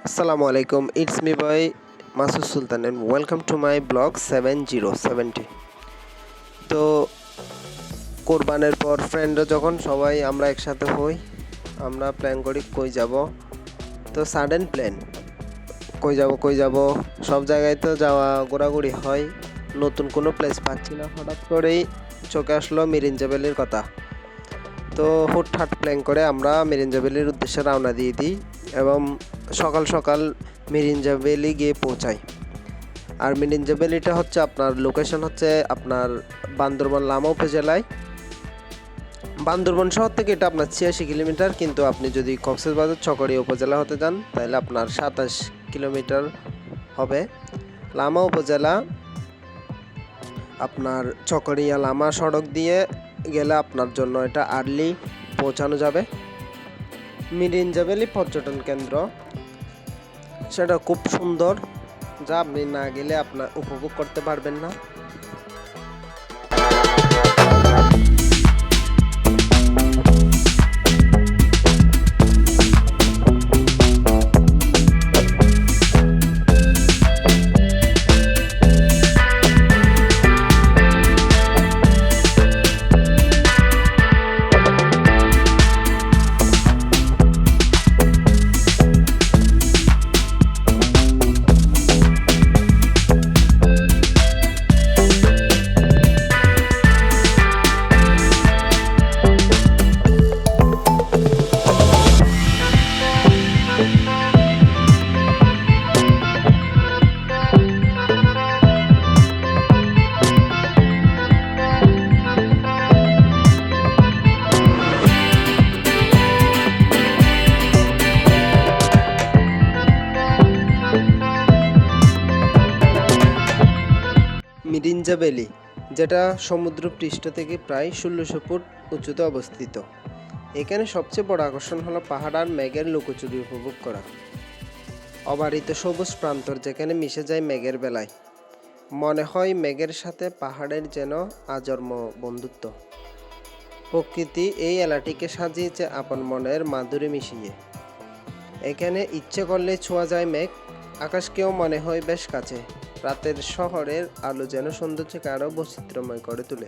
Assalamu alaikum, it's me boy Masud Sultan and welcome to my blog 7070। তো কোরবানের পর ফ্রেন্ডরা যখন সবাই আমরা একসাথে হই, আমরা প্ল্যান করি কই যাব। তো সাডেন প্ল্যান কই যাব সব জায়গায় তো যাওয়া ঘোরাঘুরি হয়, নতুন কোনো প্লেস পাচ্ছি না। হঠাৎ করেই চোখে আসলো মিরিঞ্জা ভ্যালির কথা। তো হুটহাট প্ল্যান করে আমরা মিরিঞ্জা ভ্যালির উদ্দেশ্যে রওনা দিয়ে দিই এবং সকাল সকাল মিরিঞ্জা ভ্যালি গিয়ে পৌঁছাই। আর মিরিঞ্জা ভ্যালিটা হচ্ছে আপনার লোকেশন হচ্ছে আপনার বান্দরবান লামা উপজেলায়। বান্দরবান শহর থেকে এটা আপনার 86 কিলোমিটার, কিন্তু আপনি যদি কক্সবাজার চকরিয়া উপজেলা হতে যান তাহলে আপনার 27 কিলোমিটার হবে। লামা উপজেলা আপনার চকরিয়া লামা সড়ক দিয়ে গেলে আপনার জন্য এটা আর্লি পৌঁছানো যাবে। মিরিঞ্জা ভ্যালি পর্যটন কেন্দ্র সেটা খুব সুন্দর, যা আপনি না গেলে আপনার উপভোগ করতে পারবেন না। মিরিঞ্জা ভ্যালি, যেটা সমুদ্র পৃষ্ঠ থেকে প্রায় 1600 ফুট উঁচুতে অবস্থিত। এখানে সবচেয়ে বড় আকর্ষণ হলো পাহাড় আর মেঘের লুকোচুরি উপভোগ করা। অবারিত সবুজ প্রান্তর যেখানে মিশে যায় মেঘের বেলায়, মনে হয় মেঘের সাথে পাহাড়ের যেন আজন্ম বন্ধুত্ব। প্রকৃতি এই এলাকাটিকে সাজিয়েছে আপন মনের মাধুরী মিশিয়ে। এখানে ইচ্ছে করলে ছোঁয়া যায় মেঘ, আকাশকেও মনে হয় বেশ কাছে। রাতের শহরের আলো যেন সৌন্দর্যকে আরো বৈচিত্র্যময় করে তোলে।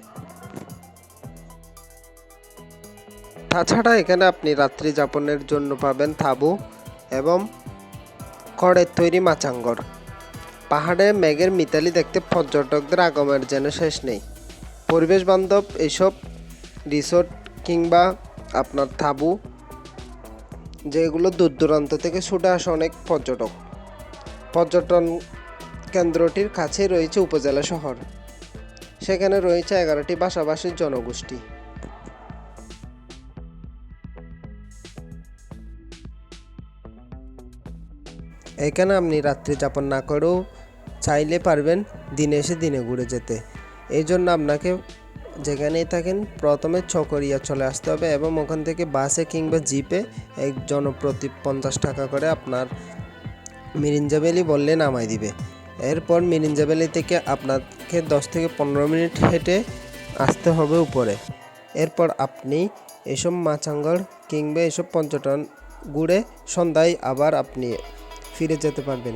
তাছাড়া এখানে আপনি রাত্রি যাপনের জন্য পাবেন তাঁবু এবং খড়ের তৈরি মাচাঙ্গর। পাহাড়ে মেঘের মিতালি দেখতে পর্যটকদের আগমনের যেন শেষ নেই। পরিবেশ বান্ধব এইসব রিসোর্ট কিংবা আপনার তাঁবু, যেগুলো দূর দূরান্ত থেকে ছুটে আসে অনেক পর্যটক। পর্যটন কেন্দ্রটির কাছে রয়েছে উপজেলা শহর, সেখানে রয়েছে 11টি ভাষাভাষীর জনগোষ্ঠী। এখানে আপনি রাত্রি যাপন না করেও চাইলে পারবেন দিনে এসে দিনে ঘুরে যেতে। এই জন্য আপনাকে যেখানেই থাকেন প্রথমে চকরিয়া চলে আসতে হবে এবং ওখান থেকে বাসে কিংবা জিপে জনপ্রতি 50 টাকা করে আপনার মিরিঞ্জা ভ্যালি বললে নামাই দিবে। এরপর মিরিঞ্জা ভ্যালি থেকে আপনাকে 10 থেকে 15 মিনিট হেঁটে আসতে হবে উপরে। এরপর আপনি এসব মাচাঙ্গর কিংবা এসব পর্যটন ঘুরে সন্ধ্যায় আবার আপনি ফিরে যেতে পারবেন।